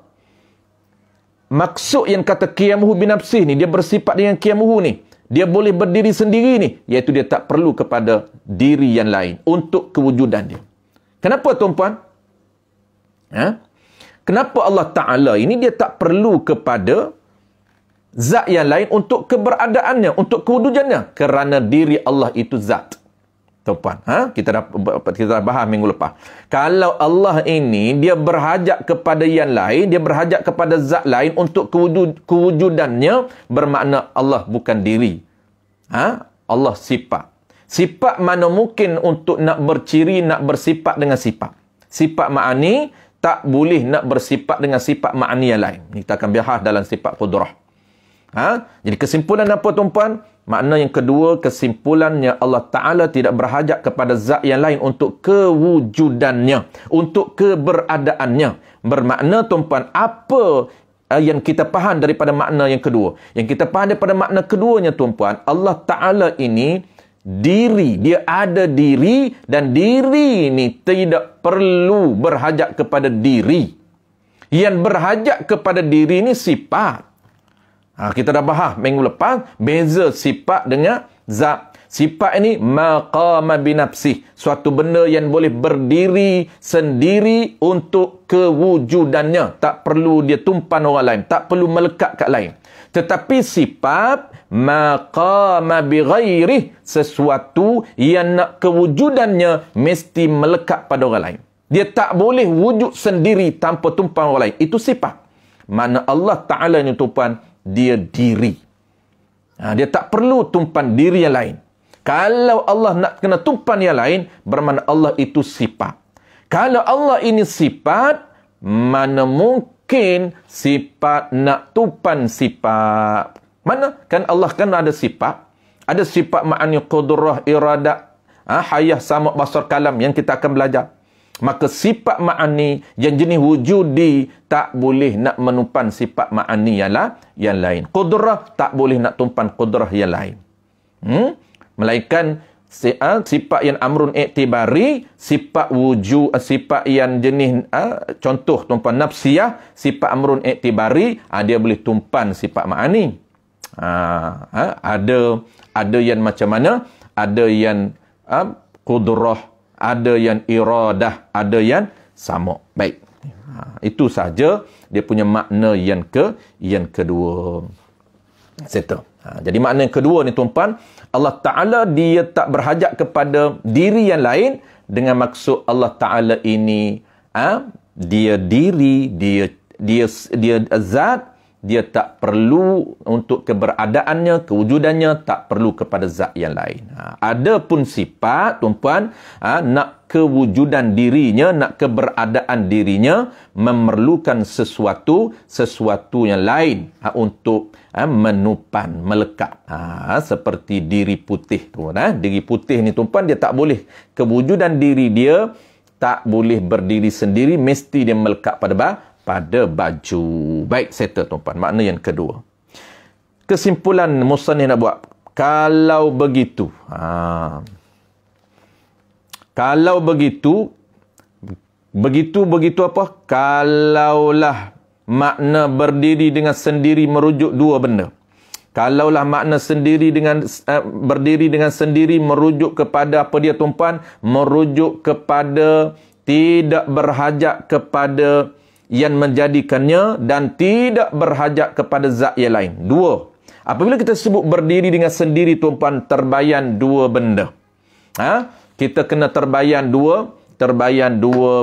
maksud yang kata qiyamuhu binafsih ni, dia bersifat dengan qiyamuhu ni, dia boleh berdiri sendiri ni, iaitu dia tak perlu kepada diri yang lain untuk kewujudan dia. Kenapa tuan-puan? Kenapa Allah Ta'ala ini dia tak perlu kepada zat yang lain untuk keberadaannya, untuk kewujudannya? Kerana diri Allah itu zat. Tuan-puan, kita dah bahas minggu lepas. Kalau Allah ini dia berhajat kepada yang lain, dia berhajat kepada zat lain untuk kewujudannya, bermakna Allah bukan diri. Allah sifat. Sifat mana mungkin untuk nak berciri, nak bersifat dengan sifat. Sifat ma'ani tak boleh nak bersifat dengan sifat ma'ani yang lain. Kita akan bahas dalam sifat qudrah. Jadi kesimpulan apa tuan-puan? Makna yang kedua, kesimpulannya Allah Ta'ala tidak berhajat kepada zat yang lain untuk kewujudannya, untuk keberadaannya. Bermakna tuan-puan, apa yang kita faham daripada makna yang kedua? Yang kita faham daripada makna keduanya tuan-puan, Allah Ta'ala ini diri, dia ada diri, dan diri ini tidak perlu berhajat kepada diri. Yang berhajat kepada diri ini sifat. Kita dah bahas minggu lepas, beza sifat dengan zat. Sifat ini maqama binafsih, suatu benda yang boleh berdiri sendiri untuk kewujudannya, tak perlu dia tumpan orang lain, tak perlu melekat kat lain. Tetapi sifat maqama bighairih, sesuatu yang nak kewujudannya mesti melekat pada orang lain. Dia tak boleh wujud sendiri tanpa tumpan orang lain. Itu sifat. Mana Allah Ta'ala ni tuan, dia diri. Dia tak perlu tumpan diri yang lain. Kalau Allah nak kena tumpan yang lain, bermakna Allah itu sifat. Kalau Allah ini sifat, mana mungkin sifat nak tumpan sifat? Mana? Kan Allah kan ada sifat. Ada sifat ma'ani qudrah, iradah, hayah, sama, basar, kalam yang kita akan belajar. Maka sifat ma'ani yang jenis wujudi tak boleh nak menumpan sifat ma'ani yang lain. Qudrah tak boleh nak tumpan qudrah yang lain. Melainkan sifat yang amrun iktibari, sifat wujud, sifat yang jenis contoh tuan-puan nafsiyah, sifat amrun iktibari, dia boleh tumpan sifat ma'ani. Ada yang macam mana? Ada yang qudrah, ada yang iradah, ada yang sama. Baik. Itu saja dia punya makna yang kedua. Settle. Jadi makna yang kedua ni tuan-puan, Allah Ta'ala dia tak berhajat kepada diri yang lain, dengan maksud Allah Ta'ala ini dia diri, dia zat, dia tak perlu untuk keberadaannya, kewujudannya, tak perlu kepada zat yang lain. Adapun sifat tuan-puan, nak kewujudan dirinya, nak keberadaan dirinya, memerlukan sesuatu yang lain untuk menupan, melekat. Seperti diri putih tu. Diri putih ni tuan-puan, dia tak boleh, kewujudan diri dia tak boleh berdiri sendiri, mesti dia melekat pada baju. Baik, settle tuan-puan. Makna yang kedua. Kesimpulan musannif nak buat. Kalau begitu. Kalau begitu apa? Kalaulah makna berdiri dengan sendiri merujuk dua benda. Kalaulah makna berdiri dengan sendiri merujuk kepada apa dia tuan-puan? Merujuk kepada tidak berhajat kepada yang menjadikannya dan tidak berhajat kepada zat yang lain. Dua. Apabila kita sebut berdiri dengan sendiri tuan-puan, terbayan dua benda. Kita kena terbayan dua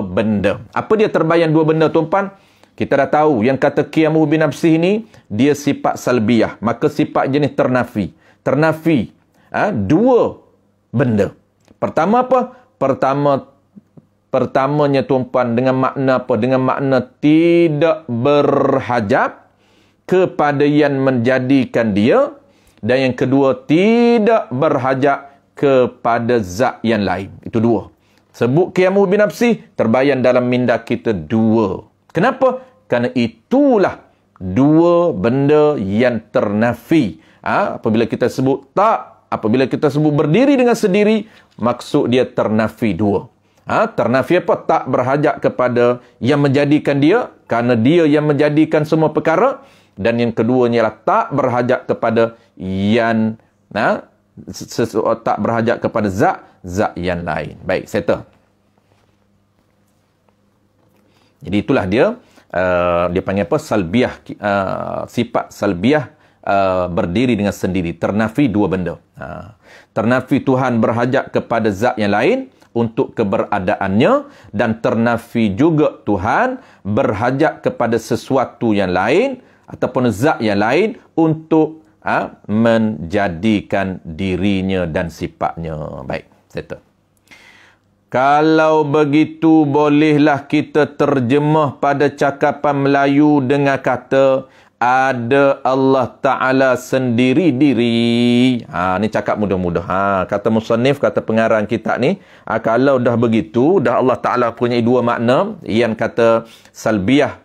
benda. Apa dia terbayan dua benda tuan-puan? Kita dah tahu yang kata qiyamuhu binafsih ni dia sifat salbiyah, maka sifat jenis ternafi. Dua benda. Pertama apa? Pertamanya tuan-puan dengan makna apa? Dengan makna tidak berhajat kepada yang menjadikan dia, dan yang kedua tidak berhajat kepada zat yang lain. Itu dua. Sebut qiyamuhu binafsih, terbayan dalam minda kita dua. Kenapa? Kerana itulah dua benda yang ternafi. Apabila kita sebut berdiri dengan sendiri, maksud dia ternafi dua. Ternafi apa? Tak berhajat kepada yang menjadikan dia, kerana dia yang menjadikan semua perkara. Dan yang keduanya ialah tak berhajat kepada yang tak berhajat kepada zat yang lain. Baik, settle. Jadi itulah dia panggil apa? Salbiah, sifat salbiah berdiri dengan sendiri. Ternafi dua benda. Ternafi Tuhan berhajat kepada zat yang lain untuk keberadaannya, dan ternafi juga Tuhan berhajat kepada sesuatu yang lain ataupun zat yang lain untuk menjadikan dirinya dan sifatnya. Baik, settle. Kalau begitu, bolehlah kita terjemah pada cakapan Melayu dengan kata ada Allah Ta'ala sendiri diri. Ni cakap mudah-mudah. Kata musannif, kata pengarang kitab ni, kalau dah begitu, dah Allah Ta'ala punya dua makna. Yang kata salbiah,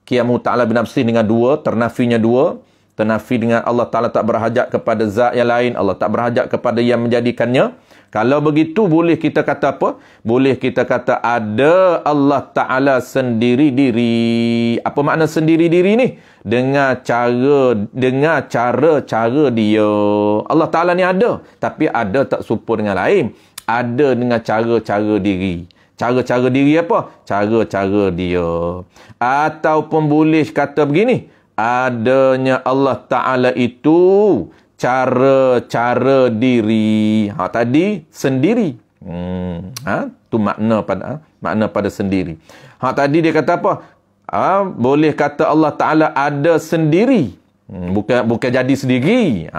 qiyamu ta'ala binafsih dengan dua, ternafinya dua. Ternafi dengan Allah Ta'ala tak berhajat kepada zat yang lain, Allah tak berhajat kepada yang menjadikannya. Kalau begitu, boleh kita kata apa? Boleh kita kata ada Allah Ta'ala sendiri diri. Apa makna sendiri diri ni? Dengan cara-cara dia. Allah Ta'ala ni ada, tapi ada tak serupa dengan lain. Ada dengan cara-cara diri. Cara-cara diri apa? Cara-cara dia. Ataupun boleh kata begini, adanya Allah Ta'ala itu cara-cara diri. Tadi sendiri. Tu makna pada sendiri. Tadi dia kata apa? Boleh kata Allah Ta'ala ada sendiri. Bukan jadi sendiri.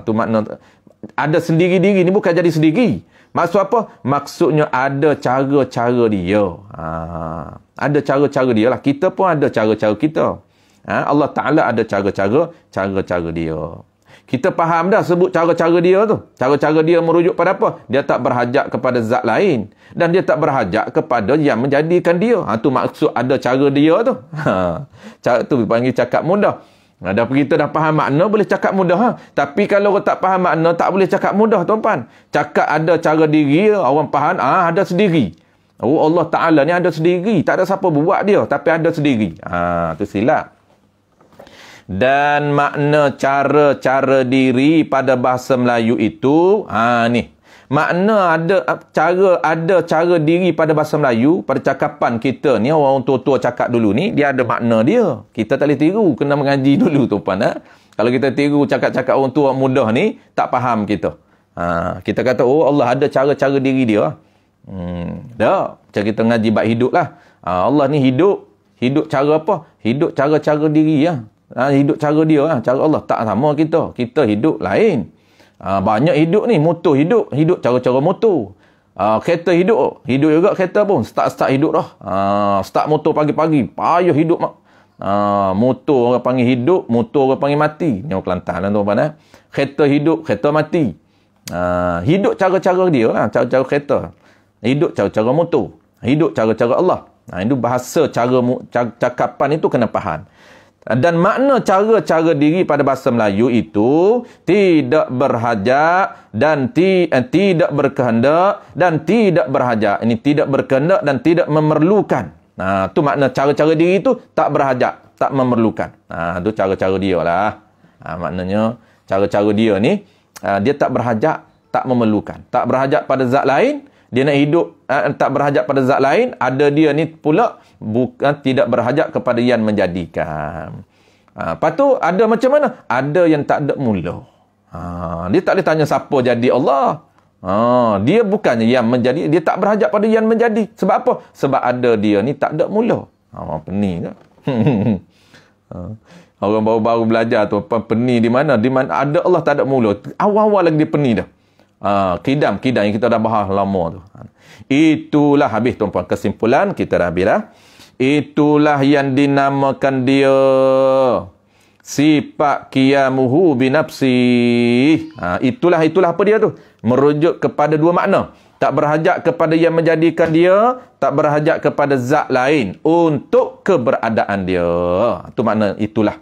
Tu makna ada sendiri diri ni, bukan jadi sendiri. Maksud apa? Maksudnya ada cara-cara dia. Ada cara-cara dia lah. Kita pun ada cara-cara kita. Allah Ta'ala ada cara-cara dia. Kita faham dah sebut cara-cara dia tu. Cara-cara dia merujuk pada apa? Dia tak berhajat kepada zat lain. Dan dia tak berhajat kepada yang menjadikan dia. Tu maksud ada cara dia tu. Cara tu panggil cakap mudah. Dah kita dah faham makna, boleh cakap mudah. Tapi kalau orang tak faham makna, tak boleh cakap mudah, tuan-tuan. Cakap ada cara diri, orang faham, ada sendiri. Allah Ta'ala ni ada sendiri. Tak ada siapa buat dia, tapi ada sendiri. Tu silap. Dan makna cara-cara diri pada bahasa Melayu itu, ni. Makna ada cara diri pada bahasa Melayu, pada cakapan kita ni, orang tua-tua cakap dulu ni, dia ada makna dia. Kita tak boleh tiru, kena mengaji dulu, tuan-puan. Kalau kita tiru cakap-cakap orang tua mudah ni, tak faham kita. Kita kata, Allah ada cara-cara diri dia. Dah, macam kita mengaji bab hidup lah. Allah ni hidup. Hidup cara apa? Hidup cara-cara diri lah. Hidup cara dia lah. Cara Allah tak sama kita. Kita hidup lain. Banyak hidup ni. Motor hidup cara-cara motor. Kereta hidup juga kereta pun. Start hidup dah. Start motor pagi-pagi. Payah hidup. Motor orang panggil hidup, motor orang panggil mati. Ni orang Kelantan lah tuan-tuan. Kereta hidup, kereta mati. Hidup cara-cara dia lah. Cara-cara kereta. Hidup cara-cara motor. Hidup cara-cara Allah. Itu bahasa cakapan itu kena faham. Dan makna cara-cara diri pada bahasa Melayu itu tidak berhajat dan tidak berkehendak dan tidak berhajat. Ini tidak berkehendak dan tidak memerlukan. Tu makna cara-cara diri itu tak berhajat, tak memerlukan. Tu cara-cara dia lah. Maknanya cara-cara dia ni dia tak berhajat, tak memerlukan. Tak berhajat pada zat lain. Dia nak hidup tak berhajat pada zat lain. Ada dia ni pula tidak berhajat kepada yang menjadikan. Lepas tu ada macam mana? Ada yang tak ada mula. Dia tak boleh tanya siapa jadi Allah. Dia bukannya yang menjadi. Dia tak berhajat pada yang menjadi. Sebab apa? Sebab ada dia ni tak ada mula. Pening ke? Orang baru-baru belajar tu, pening di mana? Di mana ada Allah tak ada mula. Awal-awal lagi dia pening dah. Kidam yang kita dah bahas lama tu. Itulah habis tuan-puan, kesimpulan kita dah habis dah. Itulah yang dinamakan dia sifat qiyamuhu binafsi. Itulah apa dia tu? Merujuk kepada dua makna. Tak berhajat kepada yang menjadikan dia, tak berhajat kepada zat lain untuk keberadaan dia. Itu makna itulah.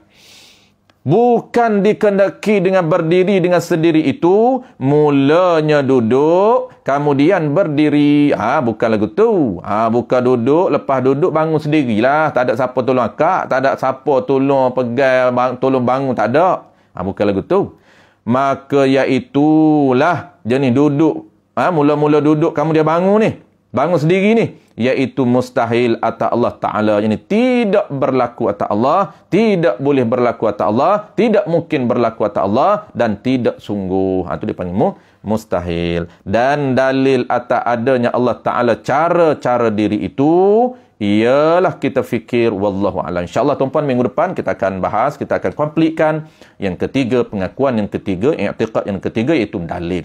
bukan dikendaki dengan berdiri dengan sendiri itu, mulanya duduk, kemudian berdiri. Bukan lagu tu. Bukan duduk, lepas duduk bangun sendirilah. Tak ada siapa tolong akak, tak ada siapa tolong pegang, tolong bangun, tak ada. Bukan lagu tu. Maka iaitulah jenis duduk. Mula-mula duduk, kamu dia bangun ni. Bangun sendiri ni. Iaitu mustahil atas Allah Ta'ala. Ini tidak berlaku atas Allah. Tidak boleh berlaku atas Allah. Tidak mungkin berlaku atas Allah. Dan tidak sungguh. Itu dipanggil mustahil. Dan dalil atas adanya Allah Ta'ala cara-cara diri itu, ialah kita fikir. Wallahu a'lam. InsyaAllah tuan-puan minggu depan kita akan bahas. Kita akan komplitkan yang ketiga, pengakuan yang ketiga, i'tiqad yang ketiga, iaitu dalil.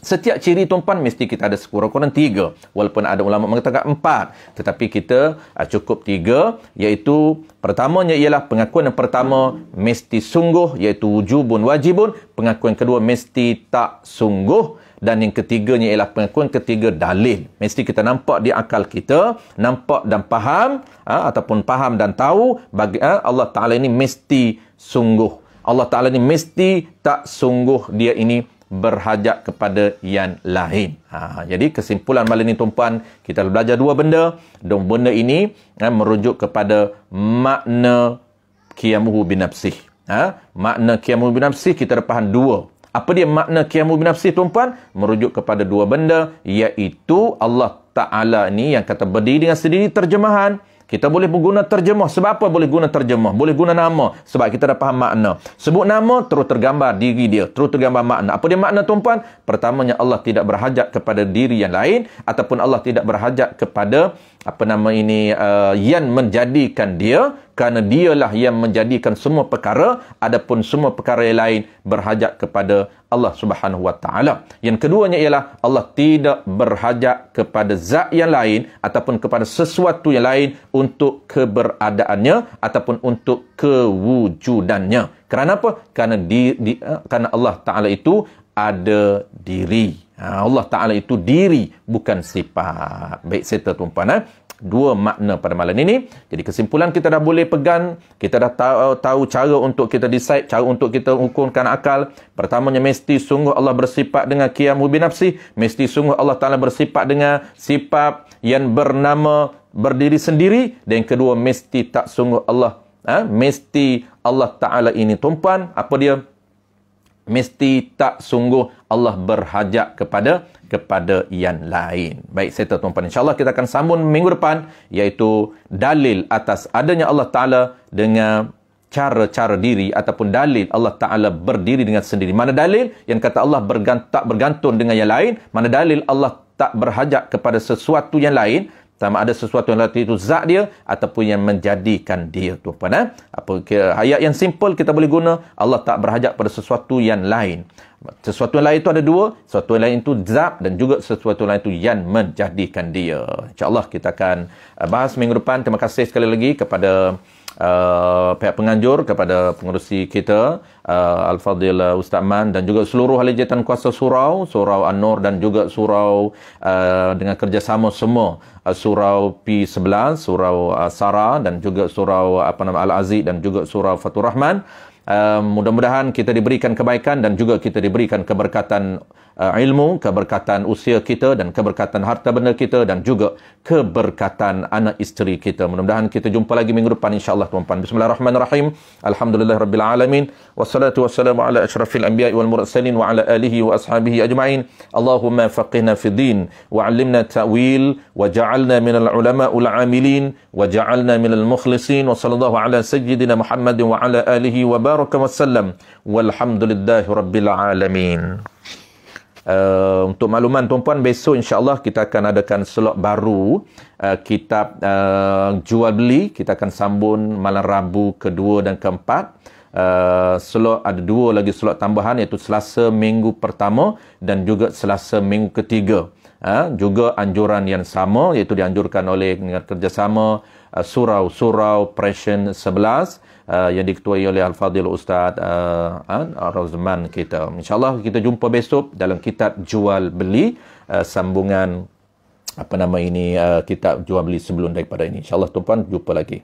Setiap ciri tuan-puan mesti kita ada sekurang-kurang 3. Walaupun ada ulama mengatakan 4. Tetapi kita cukup 3. Iaitu pertamanya ialah pengakuan yang pertama mesti sungguh. Iaitu wujubun wajibun. Pengakuan kedua mesti tak sungguh. Dan yang ketiganya ialah pengakuan ketiga dalil. Mesti kita nampak di akal kita. Nampak dan faham. Ataupun faham dan tahu. Bagi Allah Ta'ala ini mesti sungguh. Allah Ta'ala ini mesti tak sungguh. Dia ini berhajat kepada yang lain. Jadi kesimpulan malam ini tuan-puan, kita belajar 2 benda. Dan benda ini merujuk kepada makna qiyamuhu binafsih. Makna qiyamuhu binafsih kita dah faham 2. Apa dia makna qiyamuhu binafsih tuan-puan? Merujuk kepada 2 benda, iaitu Allah Ta'ala ni yang kata berdiri dengan sendiri. Terjemahan, kita boleh guna terjemah. Sebab apa boleh guna terjemah? Boleh guna nama. Sebab kita dah faham makna. Sebut nama, terus tergambar diri dia. Terus tergambar makna. Apa dia makna tuan-puan? Pertamanya, Allah tidak berhajat kepada diri yang lain. Ataupun Allah tidak berhajat kepada yang menjadikan dia. Kerana dialah yang menjadikan semua perkara. Adapun semua perkara yang lain berhajat kepada Allah Subhanahu Wa Taala. Yang keduanya ialah Allah tidak berhajat kepada zat yang lain ataupun kepada sesuatu yang lain untuk keberadaannya ataupun untuk kewujudannya. Kerana apa? Kerana Allah Taala itu ada diri. Allah Ta'ala itu diri, bukan sifat. Baik, serta tuan-puan. 2 makna pada malam ini. Jadi kesimpulan kita dah boleh pegang. Kita dah tahu cara untuk kita decide, cara untuk kita ukurkan akal. Pertamanya, mesti sungguh Allah bersifat dengan qiyamuhu binafsih. Mesti sungguh Allah Ta'ala bersifat dengan sifat yang bernama berdiri sendiri. Dan yang kedua, mesti tak sungguh Allah. Mesti Allah Ta'ala ini tuan-puan, apa dia? Mesti tak sungguh Allah berhajat kepada yang lain. Baik, serta tuan-puan, insyaAllah kita akan sambung minggu depan, iaitu dalil atas adanya Allah Ta'ala dengan cara-cara diri, ataupun dalil Allah Ta'ala berdiri dengan sendiri. Mana dalil yang kata Allah tak bergantung dengan yang lain? Mana dalil Allah tak berhajat kepada sesuatu yang lain? Sama ada sesuatu yang lain itu zat dia ataupun yang menjadikan dia, tuan-puan. Ayat yang simple kita boleh guna, Allah tak berhajat pada sesuatu yang lain. Sesuatu yang lain itu ada 2, sesuatu yang lain itu zat dan juga sesuatu yang lain itu yang menjadikan dia. InsyaAllah kita akan bahas minggu depan. Terima kasih sekali lagi kepada pihak penganjur, kepada pengerusi kita, Al-Fadhil Ustaz Man, dan juga seluruh ahli jawatan kuasa surau An-Nur, dan juga surau dengan kerjasama semua, surau P11, surau Sara, dan juga surau Al-Aziz, dan juga surau Fatur Rahman. Mudah-mudahan kita diberikan kebaikan dan juga kita diberikan keberkatan ilmu, keberkatan usia kita dan keberkatan harta benda kita dan juga keberkatan anak isteri kita. Mudah-mudahan kita jumpa lagi minggu depan insya-Allah, tuan-tuan. Bismillahirrahmanirrahim. Alhamdulillahirabbil alamin. Wassalatu wassalamu ala asyrafil anbiya'i wal mursalin wa ala alihi wa ashabihi ajma'in. Allahumma faqihna fid din wa 'allimna ta'wil wa ja'alna minal ulama'il 'amilin wa ja'alna minal mukhlisin wa sallallahu ala sayyidina Muhammadin wa ala alihi wa baraka wa sallam. Walhamdulillahirabbil alamin. Untuk makluman tuan-puan, besok insya-Allah kita akan adakan slot baru kitab jual beli. Kita akan sambung malam Rabu kedua dan keempat. Slot ada 2 lagi slot tambahan, iaitu Selasa minggu pertama dan juga Selasa minggu ketiga. Juga anjuran yang sama, iaitu dianjurkan oleh dengan kerjasama surau Pression 11 yang diketuai oleh Al-Fadhil Ustaz Razman kita. InsyaAllah kita jumpa besok dalam kitab jual beli, sambungan kitab jual beli sebelum daripada ini. InsyaAllah tuan-tuan jumpa lagi.